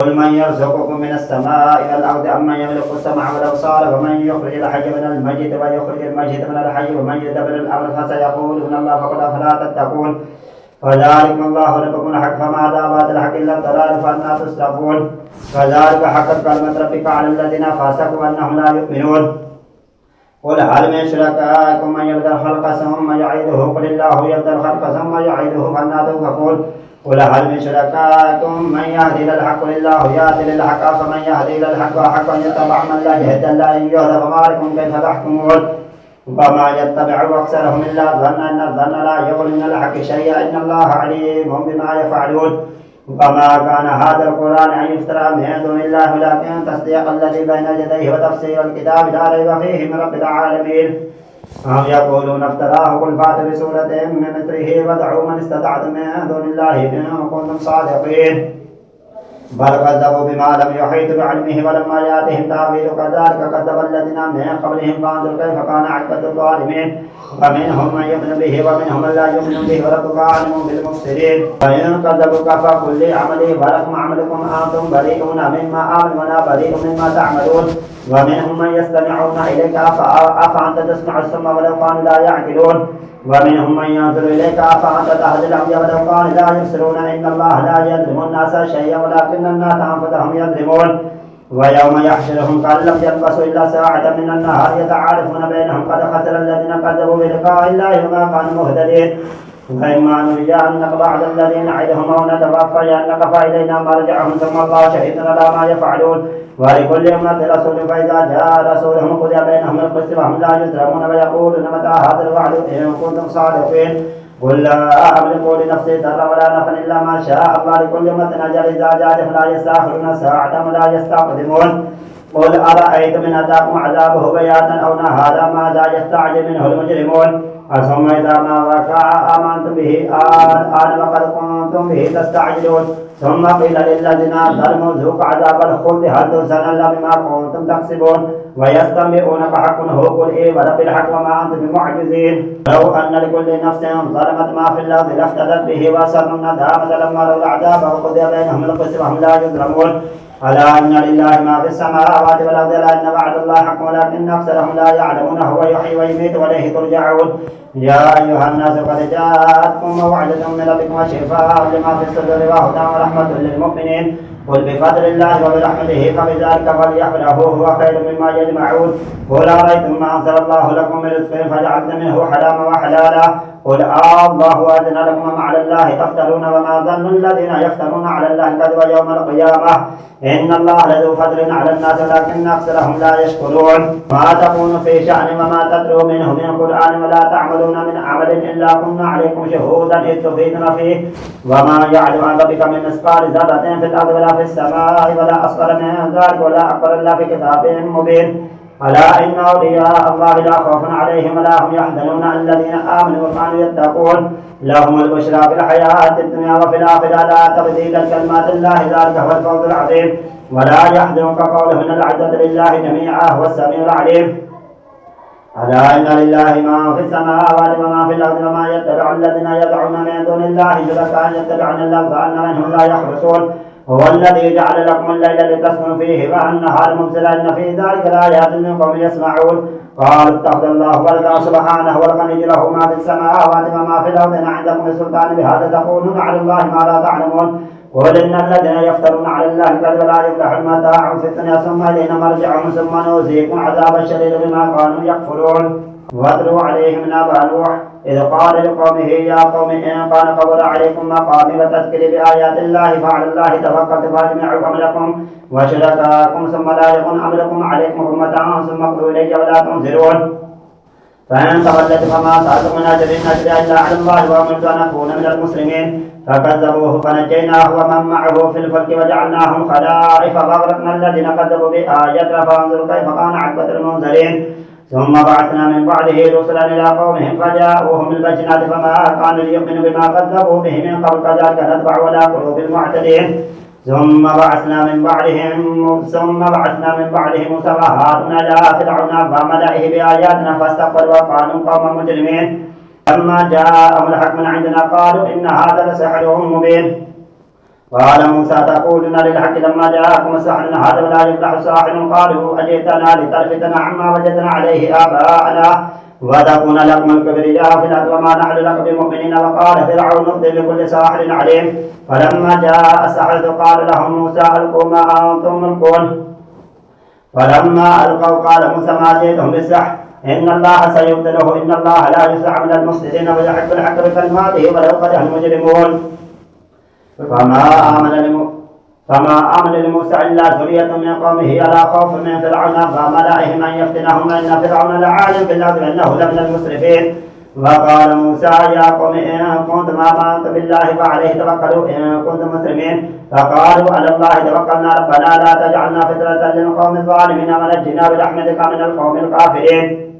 قل من يرزقكم من السماء والأرض أمن يملك السمع والأبصار ومن يخرج الحي من الميت ويخرج الميت من الحي ومن يدبر الأمر فسيقولون الله فقل أفلا تتقون فذلكم الله ربكم الحق فماذا بعد الحق إلا الضلال فأنى تصرفون كذلك حقت كلمة ربك على الذين فاسقوا أنهم لا يؤمنون قل هل من شركائكم من يبدأ الخلق ثم يعيده قل الله يبدأ الخلق ثم يعيده فأنى تؤفكون قل هل من شركائكم من يهدي إلى الحق قل الله يهدي للحق فمن يهدي إلى الحق وحق أن يتبع من لا يهدى إلا أن يهدى فما لكم كيف تحكمون وما يتبع أكثرهم إلا الظن أن الظن لا يغني من الحق شيئا إن الله عليم بما يفعلون وما كان هذا القرآن أن يفترى من دون الله ولكن تصديق الذي بين يديه وتفسير الكتاب لا ريب فيه من رب العالمين أم يقولون افتراه قل فاتوا بسورة من مثله وادعوا من استطعتم من دون الله إن كنتم صادقين بل كذبوا بما لم يحيطوا بعلمه ولما يأتهم تأويله كذلك كذب الذين من قبلهم فانظر كيف كان عاقبة الظالمين ومنهم من يؤمن به ومنهم من لا يؤمن به وربك أعلم بالمفسدين فإن كذبوك فقل لي عملي ولكم عملكم أنتم بريئون مما أعمل وأنا بريء مما تعملون ومنهم من يستمعون إليك أفأنت تسمع السم ولو كانوا لا يعقلون ومنهم من ينظر إليك أفأنت تهدي العمي ولو كانوا لا يبصرون إن الله لا يظلم الناس شيئا ولكن الناس أنفسهم يظلمون ويوم يحشرهم كأن لم يلبثوا إلا ساعة من النهار يتعارفون بينهم قد خسر الذين كذبوا بلقاء الله وما كانوا مهتدين فإما نرينك بعض الذين نعدهم أو نتوفينك فإلينا مرجعهم ثم الله شهيد على ما يفعلون ولكل أمة رسول فإذا جاء رسولهم قضي بينهم القسط وهم لا يظلمون ويقولون متى هذا الوعد إن كنتم صادقين قل لا أملك لنفسي ضرا ولا نفعا إلا ما شاء الله لكل أمة أجل إذا جاء فلا يستأخرون ساعة ولا يستقدمون قل أرأيتم إن أتاكم عذابه بياتا أو نهارا ماذا يستعجل منه المجرمون ثم إذا ما وقع آمنتم به آن وقد كنتم به تستعجلون ثم قيل للذين ظلموا ذوقوا عذاب الخلد هل تجزون إلا بما كنتم تكسبون ويستنبئونك حق هو قل إيه ورب الحق وما أنتم بمعجزين لو أن لكل نفس ظلمت ما في الأرض لافتدت به وأسروا الندامة لما رأوا العذاب وقضي بينهم القسط وهم لا يظلمون ألا إن لله ما في السماوات والأرض ألا إن وعد الله حق ولكن أكثرهم لا يعلمون هو يحيي ويميت وإليه ترجعون يا أيها الناس قد جاءتكم موعظة من ربكم وشفاء لما في الصدور وهدى ورحمة للمؤمنين قل بفضل الله وبرحمته فبذلك فليفرحوا هو خير مما يجمعون قل أرأيتم ما أنزل الله لكم من رزق فجعلتم منه حراما وحلالا قل الله أذن لكم على الله تفترون وما ظن الذين يفترون على الله الكذب يوم القيامة إن الله لذو فضل على الناس ولكن أكثرهم لا يشكرون ما تكون في شأن وما تتلو منه من قرآن ولا تعملون من عمل إلا كنا عليكم شهودا إذ تفيدون فيه وما يعلم عن ربك من مثقال ذرة في الأرض ولا في السماء ولا أصغر من ذلك ولا أكبر إلا في كتاب مبين ألا إن أولياء الله لا خوف عليهم ولا هم يحزنون الذين آمنوا وكانوا يتقون لهم البشرى في الحياة الدنيا وفي الآخرة لا تبديل لكلمات الله ذلك هو الفوز العظيم ولا يحزنك قولهم العزة لله جميعا هو السميع العليم ألا إن لله ما في السماوات وما في الأرض وما يتبع الذين يدعون من دون الله شركاء يتبعون الأذان منهم لا يخرصون هو الذي جعل لكم الليل لتسكنوا فيه والنهار مبصرا إن في ذلك لآيات لقوم يسمعون قالوا اتخذ الله ولدا سبحانه والغني له ما في السماوات وما في الأرض إن عندكم سلطان بهذا تقولون على الله ما لا تعلمون قل إن الذين يفترون على الله الكذب لا يفلح المتاع في الدنيا ثم إلينا مرجعهم ثم نوزيكم عذاب الشديد بما كانوا يكفرون واتلوا عليهم نبأ نوح إذ قال لقومه يا قوم إن كان كبر عليكم مقامي وتذكري بآيات الله فعلى الله توكلت فاجمعوا أمركم وشركاءكم ثم لا يكن أمركم عليكم أمة ثم اقضوا إلي ولا تنذرون فإن تولت فما سألتم من أجر إن أجري إلا على الله وأمرت أن أكون من المسلمين فكذبوه فنجيناه ومن معه في الفلك وجعلناهم خلائف فأغرقنا الذين كذبوا بآياتنا فانظروا كيف كان عاقبة المنذرين ثم بعثنا من بعده رسلا إلى قومهم فجاءوهم بالبينات فما كانوا ليؤمنوا بما كذبوا به من قبل كذلك نتبع ولا قلوب المعتدين ثم بعثنا من بعدهم موسى وهارون إلى فرعون وملئه بآياتنا فاستكبروا وكانوا قوما مجرمين لما جاءهم الحق من عندنا قالوا إن هذا لسحر مبين قال موسى تقولون للحق لما جاءكم السحر هذا ولا يفلح الساحر قالوا أجئتنا لتلفتنا عما وجدنا عليه آباءنا وتكون لكم الكبرياء في الأرض وما نحن لك بمؤمنين. وقال فرعون ائت بكل ساحر عليم. فلما جاء السحرة قال لهم موسى ألقوا ما أنتم ملقون. فلما ألقوا قال موسى ما جئتم بالسحر إن الله سيبطله إن الله لا يسع من المفسدين ويحق الحق بكلماته ولو كره المجرمون. فما آمن لموسى إلا ذرية من قومه على خوف من فرعون وملئهم أن يفتنهم إن فرعون لعال في الأرض إنه لمن المسرفين. وقال موسى يا قوم إن كنتم آمنتم بالله فعليه توكلوا إن كنتم مسلمين. فقالوا على الله توكلنا ربنا لا تجعلنا فتنة للقوم الظالمين ونجنا برحمتك من القوم الكافرين.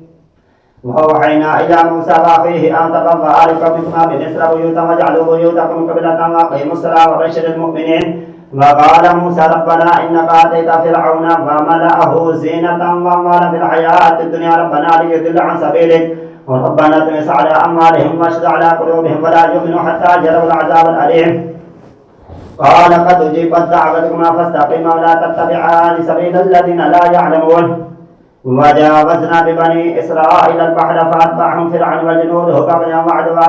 وأوحينا إلى موسى وأخيه أن تبوأ لقومكما بمصر بيوتا واجعلوا بيوتكم قبلة وأقيموا الصلاة وبشر المؤمنين. وقال موسى ربنا إنك آتيت فرعون وملأه زينة وأموالا في الحياة الدنيا ربنا ليضل عن سبيلك وربنا اطمس على أموالهم واشدد على قلوبهم فلا يؤمنوا حتى يروا العذاب الأليم. قال قد أجيبت دعوتكما فاستقيما ولا تتبعان سبيل الذين لا يعلمون. وجاوزنا ببني إسرائيل البحر فأتبعهم فرعون وجنوده بغيا وعدوا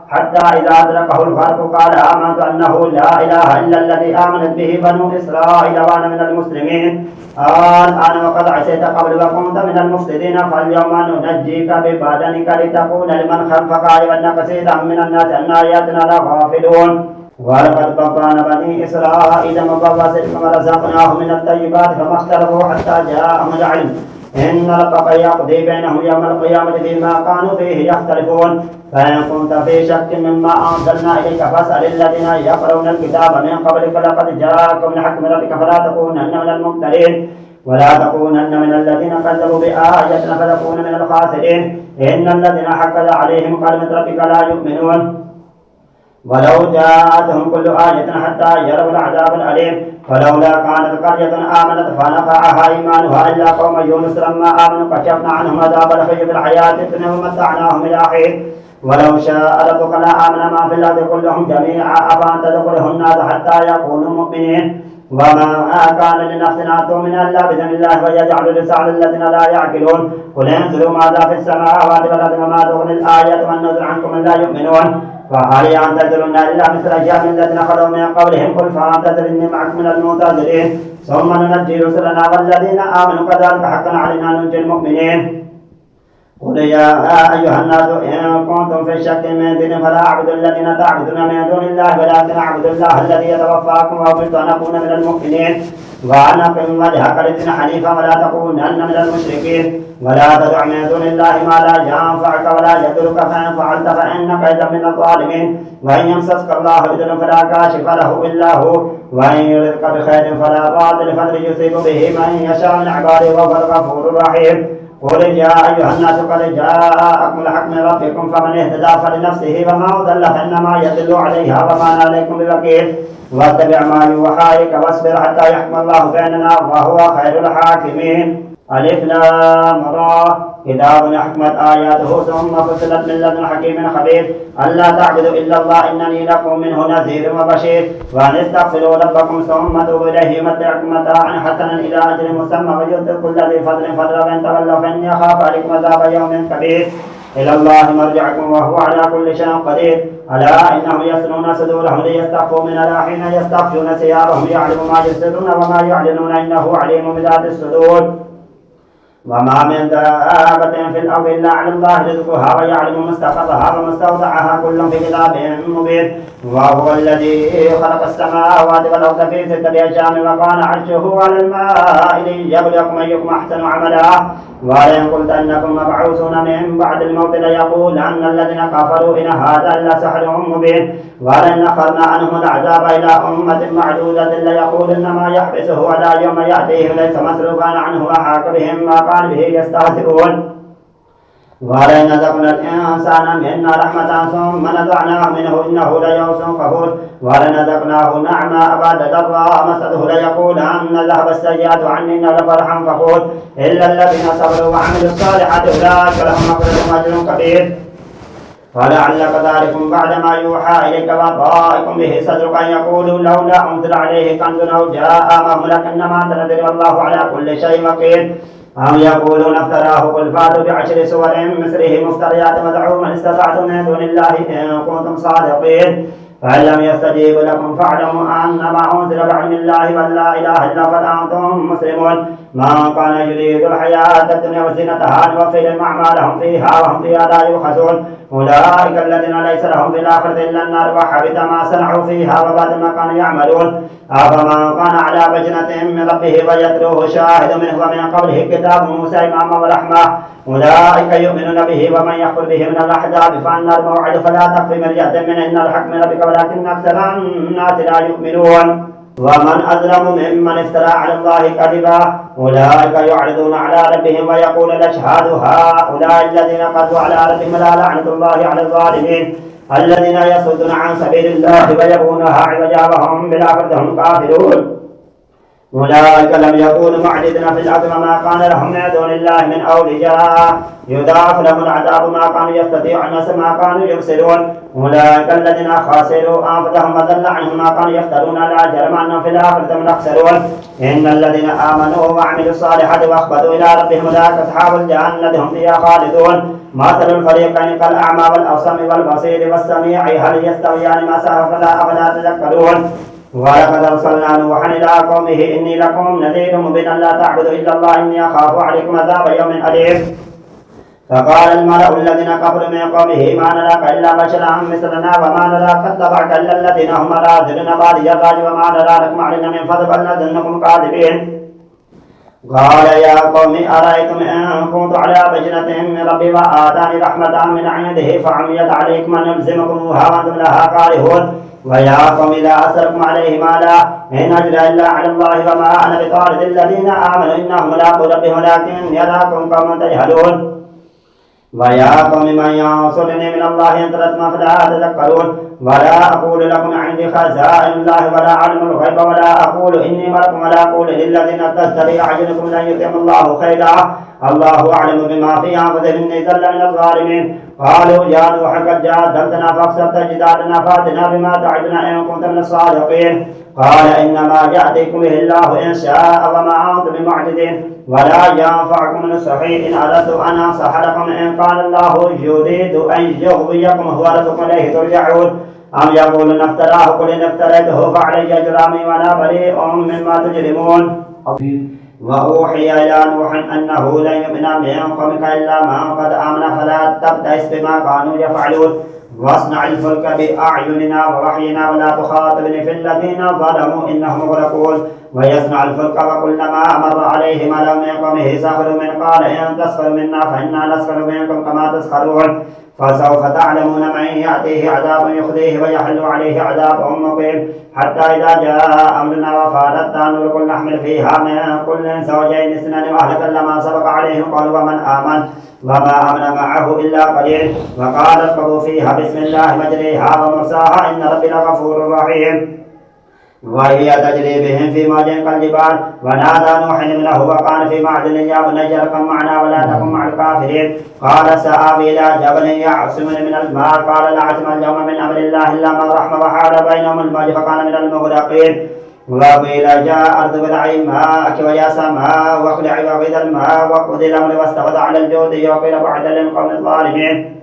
حتى إذا أدركه الغرق قال آمنت أنه لا إله إلا الذي آمنت به بنو إسرائيل وأنا من المسلمين. الآن وقد عصيت قبل وكنت من المفسدين فاليوم ننجيك ببدنك لتكون لمن خلفك آية وأن كثيرا من الناس أن آياتنا لغافلون. ولقد بوأنا بني إسرائيل مبوأ صدق ورزقناهم من الطيبات فما اختلفوا حتى جاءهم العلم إن ربك يقضي بينهم يوم القيامة فيما كانوا فيه يختلفون. فإن كنت في شك مما أنزلنا إليك فاسأل الذين يقرؤون الكتاب من قبلك لقد جاءكم الحق من ربك فلا تكونن من الممترين ولا تكونن من الذين كذبوا بآياتنا فتكون من الخاسرين. إن الذين حق عليهم كلمة ربك لا يؤمنون ولو جاءتهم كل آية حتى يروا العذاب الأليم. فلولا كانت قرية آمنت فنفعها إيمانها إلا قوم يونس لما آمنوا كشفنا عنهم عذاب الخزي في الحياة الدنيا ومتعناهم إلى حين. ولو شاء ربك لآمن ما في الأرض كلهم جميعا أفأنت تدخله النار حتى يكونوا مؤمنين. وما كان لنفس أن تؤمن إلا بإذن الله ويجعل الرسالة الذين لا يعقلون. قل انظروا ماذا في السماوات والأرض وما تغني الآيات والنذر عنكم لا يؤمنون. فهل ينتظرون إلا مثل أيام الذين خلوا من قبلهم قل فانتظروا إني معكم من المنتظرين ثم ننجي رسلنا والذين آمنوا كذلك حقا علينا ننجي المؤمنين. قل يا أيها الناس إن كنتم في شك من دين فلا أعبد الذين تعبدون من دون الله ولكن أعبد الله الذي يتوفاكم وأمرت أن أكون من المؤمنين وأن أقم وجهك للدين حنيفا ولا تكونن من المشركين ولا تدع من دون الله ما لا ينفعك ولا يضرك فإن فعلت فإنك إذا من الظالمين. وإن يمسسك الله بضر فلا كاشف له إلا هو وإن يردك بخير فلا راد لفضله يصيب به من يشاء من عباده وهو الغفور الرحيم. قل يا أيها الناس قد جاءكم الحق من ربكم فمن اهتدى فلنفسه وما ضل فإنما يدل عليها وما أنا عليكم بوكيل. واتبع ما يوحى إليك واصبر حتى يحكم الله بيننا وهو خير الحاكمين. ألف لام را كتاب أحكمت آياته ثم فصلت من لدن حكيم خبير. ألا تعبدوا إلا الله إنني لكم منه نذير وبشير. وأن استغفروا ربكم ثم توبوا إليه يمتعكم متاعا حسنا إلى أجل مسمى ويؤتي كل ذي فضل فضلا وإن تولوا فإني أخاف عليكم عذاب يوم كبير. إلى الله مرجعكم وهو على كل شيء قدير. ألا إنهم يصنون صدورهم ليستخفوا من حين يستخفون ثيابهم يعلم ما يسرون وما يعلنون إنه عليم بذات الصدور. وما من دابة في الأرض إلا على الله رزقها ويعلم مستقرها ومستودعها كل في كتاب مبين. وهو الذي خلق السماوات والأرض في 6 أيام وكان عرشه على الماء ليبلوكم أيكم أحسن عملا. ولئن قلت أنكم مبعوثون من بعد الموت ليقولن الذين كفروا إن هذا إلا سحر مبين. ولئن أخرنا عنهم العذاب إلى أمة معدودة ليقولن ما يحبسه على يوم يأتيهم ليس مصروفا عنه وحاق بهم ما كانوا به يستهزئون. ولئن أذقنا الإنسان منا رحمة ثم نزعناه منه إنه ليئوس كفور. ولئن أذقناه نعماء بعد ضراء مسته ليقولن ذهب السيئات عني إن لفرحا فخور. إلا الذين صبروا وعملوا الصالحات أولئك لهم مغفرة وأجر كبير. فلعلك ذلكم بعد ما يوحى إليك وضائق به صدرك أن يقولوا لولا أنزل عليه كنز أو جاء معه ملك إنما أنت نذير والله على كل شيء وكيل أم يقولون افتراه قل فاتوا بعشر سور مثله مفتريات ودعوا من استطعتم من دون الله إن كنتم صادقين فإن لم يستجيبوا لكم فاعلموا أنما أنزل بعلم الله بل لا إله إلا فأنتم مسلمون من كان يريد الحياة الدنيا وزينتها نوفي لهم أعمالهم فيها وهم فيها لا يبخسون أولئك الذين ليس لهم في الآخرة إلا النار وحبط ما صنعوا فيها وبعد ما كانوا يعملون أفمن كان على بينة من ربه ويتلوه شاهد منه ومن قبله كتاب موسى إماما ورحمة أولئك يؤمنون به ومن يكفر به من الأحزاب فالنار موعد فلا تخف مرية منه إن الحق من ربك ولكن أكثر الناس لا يؤمنون ومن أظلم ممن افترى على الله كذبا أولئك يعرضون على ربهم ويقول الأشهاد هؤلاء الذين قدوا على ربهم لا لعنة الله على الظالمين الذين يصدون عن سبيل الله ويبغونها عوجا وهم بالآخرة هم كافرون أولئك لم يكونوا معجزين في الأرض وما كان لهم من دون الله من أولياء يضاعف لهم العذاب ما كانوا يستطيعون ما كانوا يبصرون أولئك الذين خسروا أنفسهم وضل عنهم ما كانوا يفترون لا جرم أنهم في الآخرة هم الأخسرون إن الذين آمنوا وعملوا الصالحات وأخبتوا إلى ربهم أولئك أصحاب الجنة هم فيها خالدون مثل الفريقين كالأعمى والأصم والبصير والسميع هل يستويان مثلا أفلا تذكرون ولقد أرسلنا نوحا إلى قومه إني لكم نذير مبين لا تعبدوا إلا الله إني أخاف عليكم عذاب يوم أليم فقال الملأ الذين كفروا من قومه ما نراك إلا بشرا مثلنا وما نراك اتبعك إلا الذين هم أراذلنا بادي الرأي وما نرى لكم علينا من فضل بل نظنكم كاذبين قال يا قوم أرأيتم إن كنت على بينة من ربي وآتاني رحمة من عنده فعميت عليكم أن يلزمكموها وأنتم لها كارهون ويا قوم لا أسألكم عليه مالا إن أجري إلا على الله وما أنا بطارد الذين آمنوا إنهم ملاقو ربهم ولكن يراكم قوم تجهلون ويا قوم من ينصرني من إن إن تردتم فلا تذكرون ولا أقول لكم عندي خزائن الله ولا أعلم الغيب ولا أقول إني ملك ولا أقول للذين تزدري أعينكم لن يؤتيهم الله خيرا الله أعلم بما في أنفسهم إني زل من الظالمين قالوا يا نوح قد جادلتنا فاكثرت جدالنا فاتنا بما تعدنا إن كنت من الصادقين قال إنما يأتيكم به الله إن شاء وما أنتم بمعجزين ولا ينفعكم نصحي إن أردت أن أنصح لكم إن قال الله يريد أن يغويكم هو ربكم إليه ترجعون أم يقولون افتراه قل إن افتريته فعلي جرامي وأنا بريء مما تجرمون وأوحي إلى نوح أنه لن يؤمن من قومك إلا من قد آمن فلا تبتئس بما كانوا يفعلون واصنع الفلك بأعيننا ووحينا ولا تخاطبني في الذين ظلموا إنهم مغرقون ويصنع الفلك وكلما مر عليه ملأ من قومه سخروا من قال إن تسخروا منا فإنا نسخر منكم كما تسخرون فسوف تعلمون من يأتيه عذاب يخزيه ويحل عليه عذاب مقيم حتى إذا جاء أمرنا وفارت التنور قل نحمل فيها من كل زوجين اثنين وأهلك لما سبق عليهم قالوا ومن آمن وما آمن معه إلا قليل وقال اركبوا فيها بسم الله مجريها ومرساها إن ربي لغفور رحيم وهي تجري بهم في موج كالجبال ونادى نوح ابنه وقال في معزل يا بني اركب معنا ولا تكن مع الكافرين قال سآوي إلى جبل يعصمني من الماء قال لا عصم اليوم من أمر الله إلا من رحم وحال بينهم الموج فكان من المغرقين وقيل جاء أرض بلعي ماءك ويا سماء واقلعي وغيظ الماء وقضي الأمر واستوت على الجود وقيل بعدا للقوم الظالمين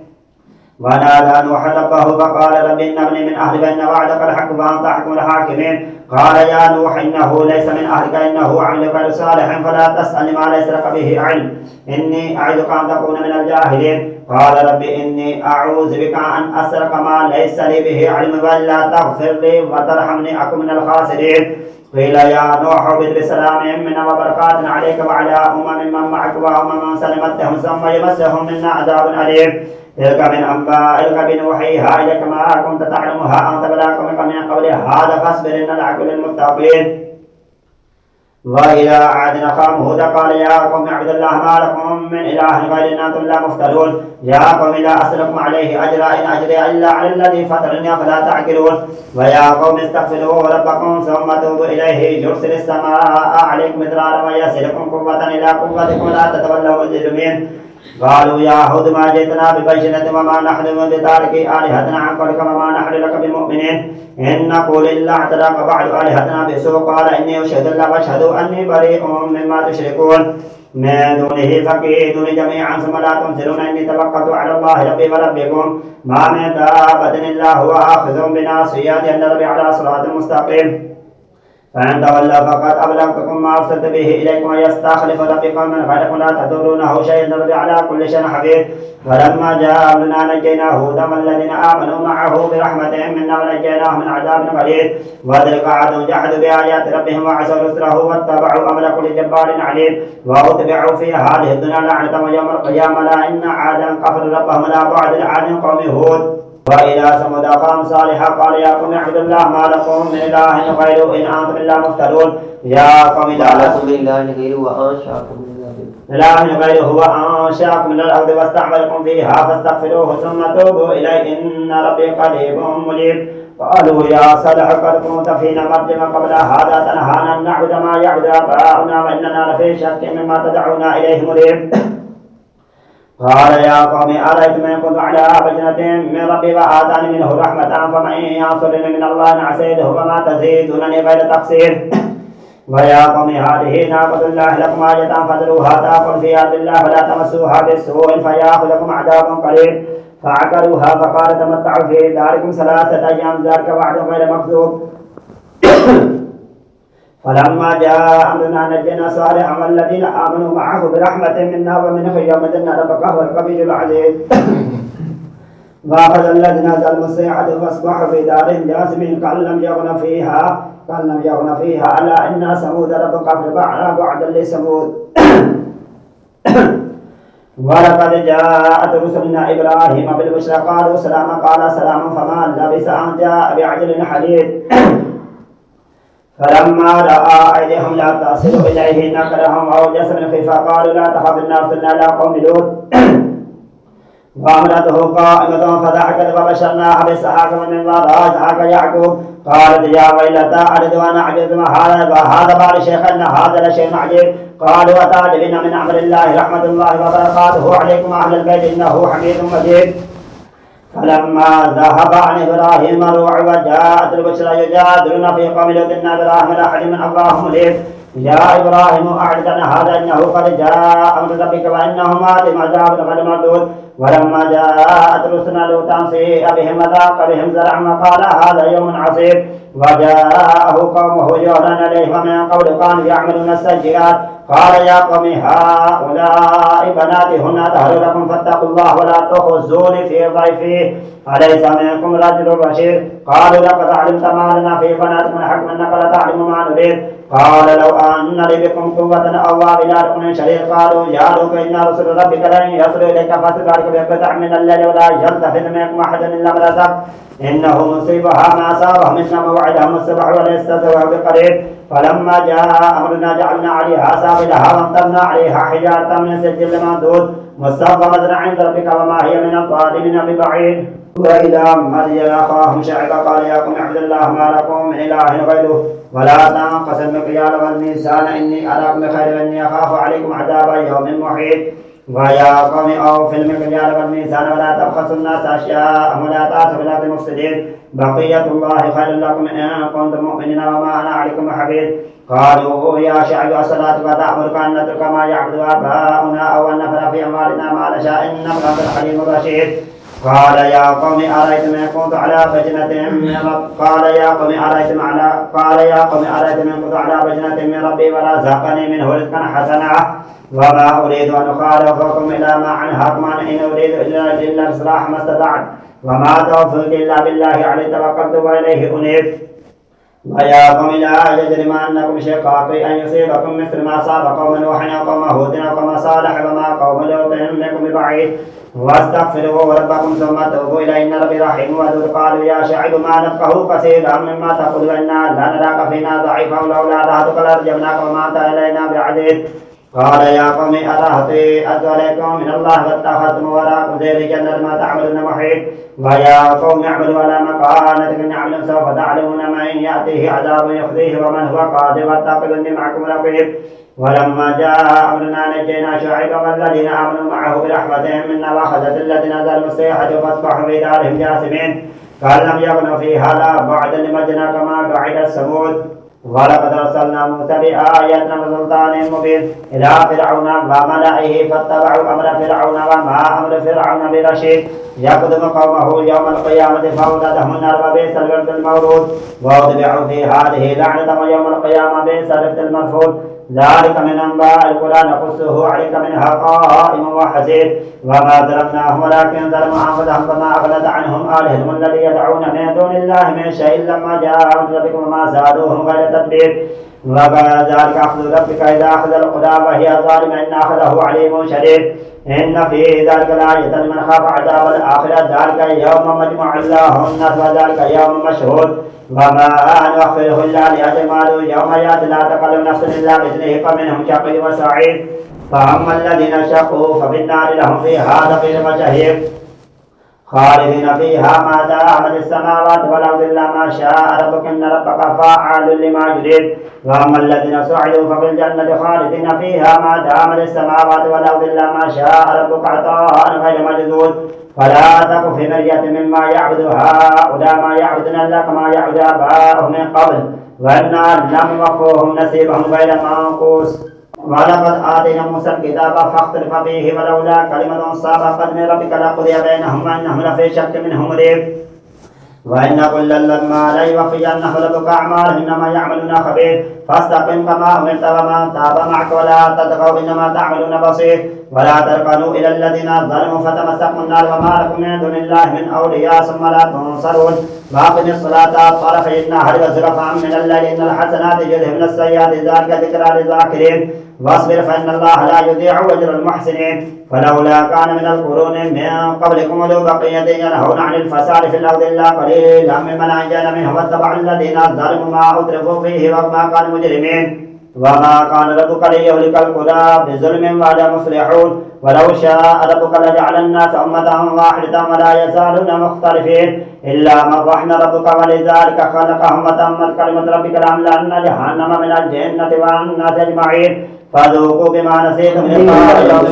ونادى نوح ربه فقال رب إن ابني من أهلك إن وعدك الحق وأنت أحكم الحاكمين قال يا نوح إنه ليس من أهلك إنه عملك صالح فلا تسأل ما ليس لك به علم إني أعظك أن تكون من الجاهلين قال رب إني أعوذ بك أن أسألك ما ليس لي به علم ولا تغفر لي وترحمني أكن من الخاسرين قيل يا نوح اهبط بسلام منا وبركات عليك وعلى أمم من معك وأمم سلمتهم ثم يمسهم منا عذاب أليم تلك من أنباء الغيب نوحيها إليك ما كنت تعلمها أنت ولا قومك من قبل هذا فاصبر إن العقل للمتقين وإلى عاد أخاهم هودا قال يا قوم اعبدوا الله ما لكم من إله غير إن أنتم لا مفترون يا قوم لا أسألكم عليه أجرا إن أجري إلا على الذي فطرني أفلا تعقلون ويا قوم استغفروا ربكم ثم توبوا إليه يرسل السماء عليكم مدرارا ويزيدكم قوة إلى قوتكم ولا تتولوا مجرمين قالوا يا هود ما جئتنا ببينة وما نحن بتاركي آلهتنا عن قولك وما نحن لك بمؤمنين إن نقول إلا اعتراك بعد آلهتنا بسوء قال إني أشهد الله واشهد أني بريء مما تشركون من دونه فكيدوني جميعا ثم لا تنزلون إني توكلت على الله ربي وربكم ما من دابة إلا هو آخذ بناصيتها إن ربي على صراط مستقيم فإن تولوا فقد أبلغتكم ما أرسلت به إليكم ويستخلف ربي قوما غيركم لا تضرونه شيئا ربي على كل شيء حفيظ فلما جاء أمرنا نجينا هودا والذين آمنوا معه برحمة منا ونجيناهم من عذاب غليظ وتلك عاد جحدوا بآيات ربهم وعصوا رسله واتبعوا أمر كل جبار عنيد وأتبعوا في هذه الدنيا لعنة ويوم القيامة لا إن عادا كفروا ربهم لا بعد لعاد قوم هود وإلى ثمود أخاهم صالحا قال يا قوم اعبدوا الله ما لكم من إله غيره إن أنتم إلا مفترون يا قوم لا لكم من إله غيره وأنشأكم من إله غيره هو أنشأكم من الأرض واستعملكم فيها فاستغفروه ثم توبوا إليه إن ربي قريب مجيب قالوا يا صالح قد كنت فينا مرجما قبل هذا تنهانا أن نعبد ما يعبد آباؤنا وإننا لفي شك مما تدعونا إليه مريب قال يا قوم أرأيتم إن كنت على بينة من ربي وآتاني منه رحمة فمن ينصرني من الله إن عصيته وما تزيدونني غير تقصير ويا قوم هذه ناقة الله لكم آية فذروها تأكل في أرض الله ولا تمسوها بسوء فيأخذكم عذاب قريب فعقروها فقال تمتعوا في داركم 3 أيام ذلك وعد غير مكذوب فلما جاء أمرنا نجينا صالحا والذين آمنوا معه برحمة منا ومن خيام جنة ربك هو القوي العزيز وأخذ الذين ظلموا الصيحة فاصبحوا في دارهم جاثمين كأن لم يغن فيها ألا إن ثمود ربك فبعنا بعدا لثمود ولقد جاءت رسلنا إبراهيم بالبشرى قالوا سلاما قال سلام فما لبث أن جاء بعجل حديد فلما رأى أيديهم لا تصل إليه نكرهم أوجس من خيفة قالوا لا تخف إنا أرسلنا إلى قوم لوط وامرأته قائمة فضحكت فبشرناها بإسحاق ومن وراء إسحاق يعقوب قالت يا ويلتى ألد وأنا عجوز وهذا بعد شيخ إن هذا لشيء عجيب قالوا أتعجبين من أمر الله رحمة الله وبركاته عليكم أهل البيت إنه حميد مجيد فلما ذهب عن إبراهيم الروع وجاءت البشرى يجادلنا في قوم لوط إن إبراهيم لحليم الله منيب يا إبراهيم أعرض عن هذا إنه قد جاء أمر ربك وإنهم آتهم عذاب غير مردود ولما جاءت رسلنا لوطا سيء بهم وضاق بهم زرعا وقال هذا يوم عصيب وجاءه قومه يهرون إليه ومن قبل كانوا يعملون السيئات قال يا قوم هؤلاء بناتي هن أطهر لكم فاتقوا الله ولا تخزوني في ضيفي أليس منكم رجل رشيد قالوا لقد علمت ما لنا في بناتكم الحق إنك لتعلم ما نريد قال لو أن لي بكم قوة أو إلى ركن شديد قالوا يا لوط إن رسل ربك لن يصلوا إليك فتبارك بقطع من الليل ولا يلتفت منكم أحد إلا امرأتك إنه مصيبها ما أصابهم إن موعدهم الصبح وليستووا بقريب فلما جاء أمرنا جعلنا عليها سافلها وامطرنا عليها حجارة من سجل منضود مستوفمة عند ربك وما هي من الظالمين ببعيد وإلى مدين أخاهم شعيبا قال يا قوم اعبدوا الله ما لكم من إله غيره ولا تنقصوا المكيال والميزان إني أراكم بخير إني أخاف عليكم عذاب يوم محيط ويا قوم أوفوا المكيال والميزان ولا تبخسوا الناس أشياءهم ولا تأتوا بالأرض مفسدين بقية الله خير لكم إن كنتم مؤمنين وما أنا عليكم حفيظ قالوا يا شعب الصلاة فتأمرك أن نترك ما يعبد آباؤنا أو أن نفعل في أموالنا ما نشاء إنك أنت الحليم الرشيد قال يا قوم أرأيتم إن كنت على بينة من ربي إن كنت على بينة من ربي ورزقني منه رزقا حسنا وما أريد أن أخالفكم إلى ما أنهاكم عنه إن أريد إلا الإصلاح ما استطعت وما توفيقي إلا بالله عليه توكلت وإليه أنيب ويا قوم لا يجرمنكم شقاقي أن يصيبكم مثل ما أصاب قوم نوح وقوم هود وقوم صالح وما قوم لوط منكم ببعيد واستغفروا ربكم ثم توبوا إليه إن ربي رحيم ودود قالوا يا شعب ما نفقه كثيرا مما تقول إنا لا نراك فينا ضعيفا لولا رهتك لرجمناك وما أنت إلينا بعزيز قال يا قوم أرهطي عليكم من الله واتخذتم وراءكم زي جنة ما تعملون محيط ويا قوم اعملوا على مكانتكم نعمل سوف تعلمون من يأتيه عذاب يخزيه ومن هو قادر واتقوا إني معكم رقيب ولما جاء أمرنا نجينا شعيبا والذين آمنوا معه برحمة منا وأخذت الذين ظلموا الصيحة فاصبحوا في دارهم جاثمين قال لم يغنوا فيها لا بعدا لمدينة كما بعد الثمود ولقد أرسلنا موسى بآياتنا وسلطان مبين إلى فرعون وملئه فاتبعوا أمر فرعون وما أمر فرعون برشيد يقدم قومه يوم القيامة فأوردهم النار وبئس الورد المورود وأتبعوا في هذه لعنة يوم القيامة بئس الرفد المرفود ذلك من أنباء القرى نقصه عليك منها قائم وحسيد وما ظلمناهم ولكن ظلموا أنفسهم فما أغنت عنهم آلهتهم الذي يدعون من دون الله من شيء لما جاء ربكم وما زادوهم غير تدبير وكذلك أخذ ربك إذا أخذ القرى وهي ظالمة إن أخذه عليم شديد إن في ذلك لآية لمن خاف عذاب الآخرة ذلك يوم مجموع الله الناس وذلك يوم مشهود وما نؤخره إلا لأجل معلوم يوم يأتي لا تقل نفس إلا بإذنه فمنهم شقي وسعيد فأما الذين شقوا ففي النار لهم فيها زفير وشهيق خالدين فيها ما دامت السماوات والأرض إلا ما شاء ربك إن ربك فعال لما يريد وأما الذين سعدوا ففي الجنة خالدين فيها ما دامت السماوات والأرض إلا ما شاء ربك عطاء غير مجدود فلا تك في مرية مما يعبد هؤلاء ما يعبدون إلا كما يعبد آباؤهم من قبل وإنا لم نوفوهم نصيبهم غير منقوص ولقد آتينا موسى الكتاب فاختلف فيه ولولا كلمة سبقت من ربك لقضي بينهم وإنهم لفي شك منه مريب وإن كلا لما ليوفينهم ربك أعمالهم إنما يعملون خبير فاستقم كما أمرت ومن تاب معك ولا تطغوا إنما تعملون بصير ولا تركنوا إلى الذين ظلموا فتمسكوا النار وما لكم من دون الله من أولياء ثم لا تنصرون وأقم الصلاة طرفي النهار وزلفا من الليل إن الحسنات يذهبن السيئات ذلك ذكرى للذاكرين واصبر فإن الله لا يضيع أجر المحسنين فلولا كان من القرون من قبلكم أولو بقية ينهون عن الفساد في الأرض إلا قليلا ممن أنجينا منهم واتبعوا الذين ظلموا ما أترفوا فيه وما كانوا مجرمين وما كان ربك ليهلك القرى بظلم وهم مصلحون ولو شاء ربك لجعل الناس أمة واحدة ولا يزالون مختلفين إلا من رحم ربك ولذلك خلقهم وتمت كلمة ربك لأملأن جهنم من الجنة والناس أجمعين فذوقوا بما نسيتم لقاء يوم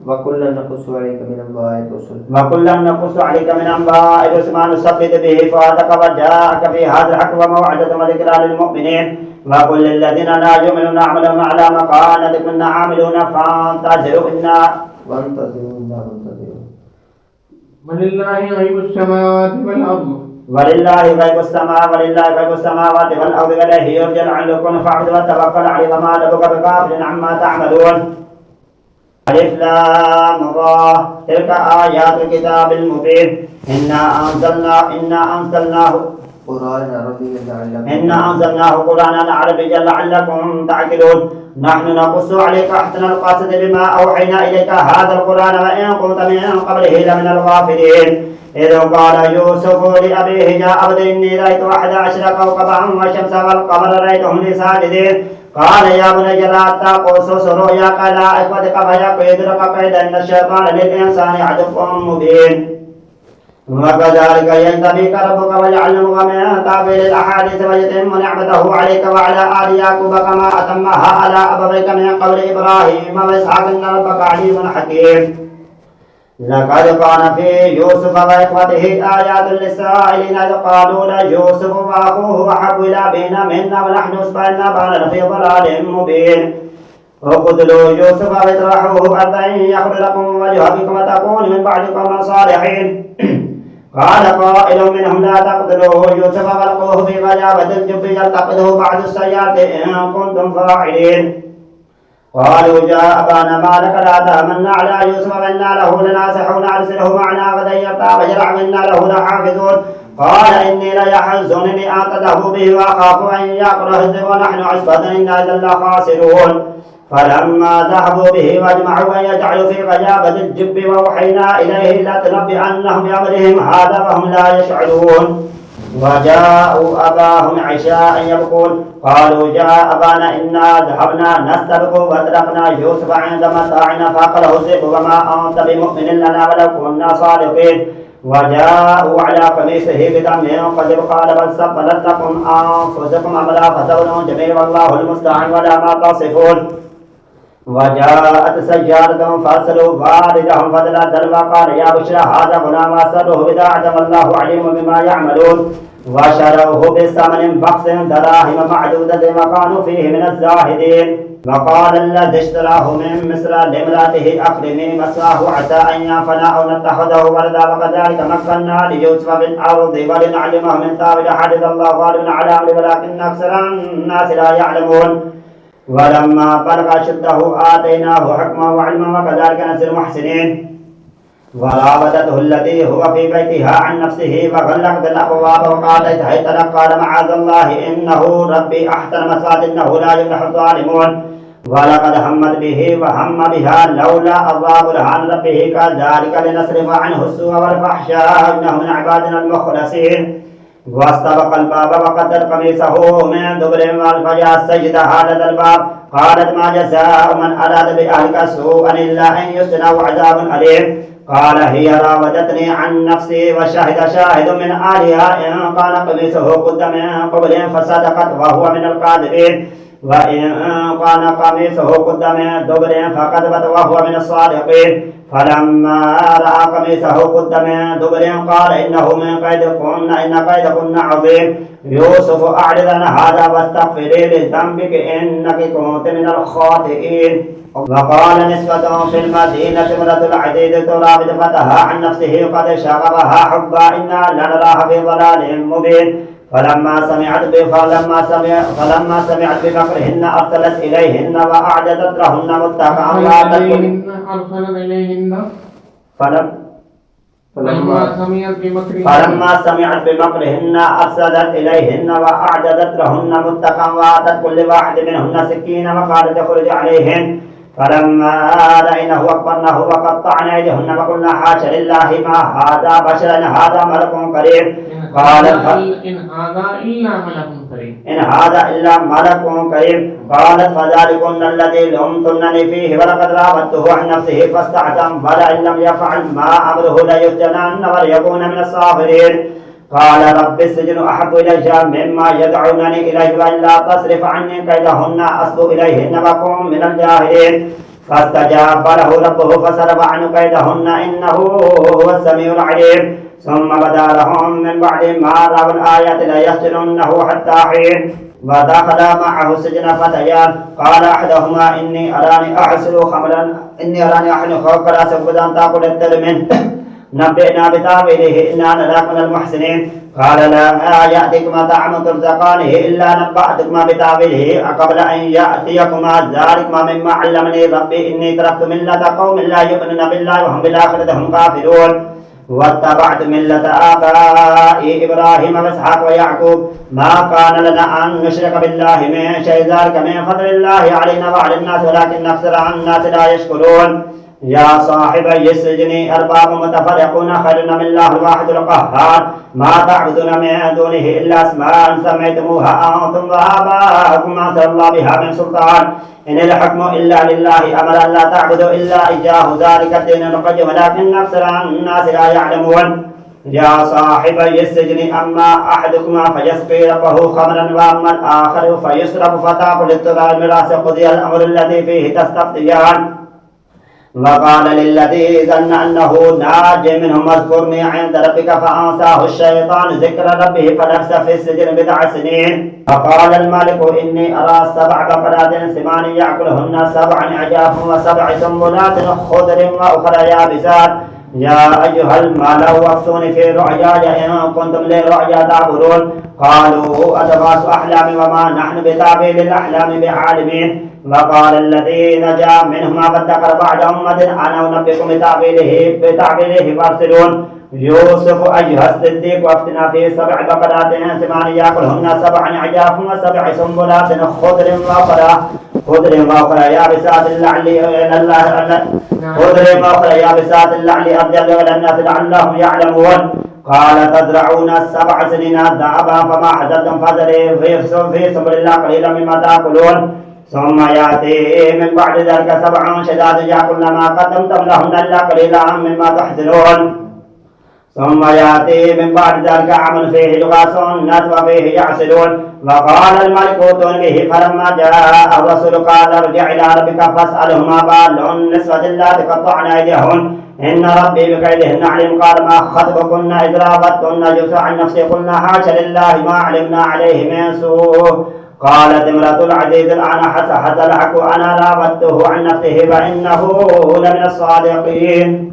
وكلا نقص عليك من أنباء الرسل وكلا نقص عليك من أنباء الرسل ما نثبت به فؤادك وجاءك في هذا الحق وموعظة وذكرى للمؤمنين وقل للذين لا يؤمنون نعملهم على مكانتكم عاملون فانتظروا إنا وانتظروا ولله غيب السماوات والأرض ولله غيب السماوات والأرض إليه يرجع العلم فاعبد وتوكل عليه وما ربك بغافل عما تعملون ألف لام را تلك آيات الكتاب المبين إنا أنزلناه قرآنا عربيا لعلكم تعقلون نحن نقص عليك أحسن القصص بما أوحينا إليك هذا القرآن وإن كنت من قبله لمن الغافلين إذ قال يوسف لأبيه يا أبت إني رأيت 11 كوكبا والشمس والقمر رأيتهم لي ساجدين قال يا بني لا تقصص رؤياك على إخوتك فيكيدك كيدا إن الشيطان للإنسان عدو مبين وكذلك ينتبهك ربك ويعلمك من تأويل الأحاديث ويتم نعمته عليك وعلى آل يعقوب كما أتمها على أبويك من قبل إبراهيم وإسحاق إن ربك عليم حكيم لقد كان في يوسف وإخوته آيات للسائلين إذ قالوا ليوسف وأخوه أحب إلى أبينا منا ونحن أصبحنا بعنا في ضلال مبين اقتلوا يوسف واطرحوه أرضا يخرج لكم وجه بكم وتكون من بعدكم صالحين قال قائل منهم لا تقتلوه يوسف والقوه في غيابة الجب يلتقطه بعض السيارات إن كنتم فاعلين قالوا جاء أبانا ما لك لا تأمنا على يوسف وإنا له لناصحون أرسله معنا غدا يرتع ويرع وإنا له لحافظون قال إني ليحزنني أن تذهبوا به وأخاف أن يأكله الذئب ونحن عصبة إنا إذا لخاسرون فلما ذهبوا به واجمعوا أن يجعلوا في غيابة الجب وأوحينا إليه لتنبئنهم بأمرهم هذا وهم لا يشعرون وجاءوا أباهم عشاء يبكون قالوا جاء أبانا إنا ذهبنا نستبق وأدركنا يوسف عند متاعنا فأكله الذئب وما أنت بمؤمن لنا ولو كنا صادقين وجاءوا على قميصه بدم كذب قال بل سولت لكم أنفسكم أمرا فصبر جميل والله المستعان ولا ما تصفون وجاءت سيارة فأرسلوا واردهم فدلت دلوا قال يا بشرى هذا غلام أسروه بضاعة والله عليم بما يعملون وشروه بثمن بخس دراهم معدودة وكانوا فيه من الزاهدين وقال الذي اشتراه من مصر لامرأته أكرمي مثواه عسى أن ينفعنا أو نتخذه ولدا وكذلك مكنا ليوسف في الأرض ولنعلمه من تأويل حديث الله غالب على أمره ولكن أكثر الناس لا يعلمون ولما بلغ أشده آتيناه حكما وعلما وكذلك نجزي المحسنين وراودته التي هو في بيتها عن نفسه وغلقت الأبواب وقالت هيت لك قال معاذ الله إنه ربي أحسن مثواي إنه لا يفلح الظالمون ولقد همت به وهم بها لولا أن رأى برهان ربه كذلك لنصرف عنه السوء والفحشاء إنه من عبادنا المخلصين واستبق الباب وقدر قميصه من دبر والفجأ السجدة هذا الباب قالت ما جزاء من أراد بأهلك سوءا إلا أن يسجن عذاب أليم قال هي راودتني عن نفسي وشهد شاهد من أهلها إن كان قميصه قد من قبل فصدقت وهو من الكاذبين وإن كان قميصه قد من دبر فكذبت وهو من الصادقين فلما رأى قميصه قد من دبر قال إنه من كيدكن إن كيدكن عظيم يوسف أعرض عن هذا واستغفري لذنبك إنك كنت من الخاطئين وقال نسوة في المدينة امرأة العزيز تراود فتاها عن نفسه قد شغفها حبا إنا لنراها في ضلال مبين فلما سمعت بمكرهن أرسلت إليهن وأعددت لهن متكئا فلما سمعت بمكرهن أرسلت إليهن وأعددت لهن متكئا وآتت كل واحد منهن سكينا وقالت اخرج عليهن فلما رأينه أكبرنه وقطعن أيديهن وقلنا حاشا لله ما هذا بشرا إن هذا ملك كريم قالت إن هذا إلا ملك كريم قالت فذلكن الذي لمتنني فيه ولقد راودته عن نفسه فاستعتم ولئن لم يفعل ما أمره ليسجنن وليكون من الصاغرين قال رب السجن أحب إلي مما يدعونني إليه وإلا تصرف عني كيدهن أصب إليهن وأكن من الجاهلين فاستجاب له ربه فصرف عنه كيدهن إنه هو السميع العليم ثم بدا لهم من بعد ما رأوا الآيات ليسجننه حتى حين ودخل معه السجن فتيان قال أحدهما إني أراني أحصل خمرا أحن خبرا سبدا تأكل الدر منه نبئنا بتأويله إنا نراك من المحسنين قال لا يأتيكما طعام ترزقانه إلا نبأتكما بتأويله قبل أن يأتيكما ذلكما مما علمني ربي إني تركت ملة قوم لا يؤمنون بالله وهم بالآخرة هم كافرون واتبعت ملة آبائي إبراهيم وإسحاق ويعقوب ما كان لنا أن نشرك بالله من شيء ذلك من فضل الله علينا وعلى الناس ولكن أكثر الناس لا يشكرون يا صاحبي السجن أرباب متفرقون خير من الله الواحد القهار ما تعبدون من دونه إلا أسماء سميتموها أنتم وآباؤكم ما أنزل الله بها من سلطان إن الحكم إلا لله أمر أن لا تعبدوا إلا إياه ذلك الدين القيم ولكن أكثر الناس لا يعلمون يا صاحبي السجن أما أحدكما فيسقي ربه خمرا وأما الآخر فيسرب فتأكل الطير المراس قضي الأمر الذي فيه تستفتيان وقال للذي ظن أنه ناج منهم اذكرني عند ربك فأنساه الشيطان ذكر ربه فلبث في السجن 9 سنين فقال الملك إني أرى 7 بقرات سمان يأكلهن 7 عجاف و7 سنبلات خضر وأخرى يابسات يا أيها الملأ وافتوني في رؤياي إن كنتم لرؤيا تعبرون قالوا أضغاث أحلام وما نحن بتأويل الأحلام بعالمين وقال الذي نجا منهما فادكر بعد أمة أنا أنبئكم بتأويله فارسلون يوسف أيها الصديق وافتنا في 7 بقرات سمان يأكلهن 7 عجاف و7 سنبلات خضر وأخرى خضر وأخرى يابسات لعلي خضر وأخرى يابسات لعلي أرجع إلى الناس لعلهم يعلمون قال تزرعون 7 سنين دابا فما حصدتم فذروا في سبل الله قليلا مما تأكلون ثم يأتي من بعد ذلك 7 شداد يأكلن ما قدمتم لهن إلا قليلا مما تحسنون ثم يأتي من بعد ذلك عام فيه يغاث الناس وفيه يعصرون وقال الملك ائتوني به فلما جاء الرسول قال ارجع إلى ربك فاسأله ما بال النسوة اللاتي قطعن أيديهن إن ربي بكيدهن عليم قال ما خطبكن إذ راودتن يوسف عن نفسي قلنا حاشا لله ما علمنا عليه من سوء قالت امرأة العزيز الآن حس الحق أنا راودته عن نفسه فإنه لمن الصادقين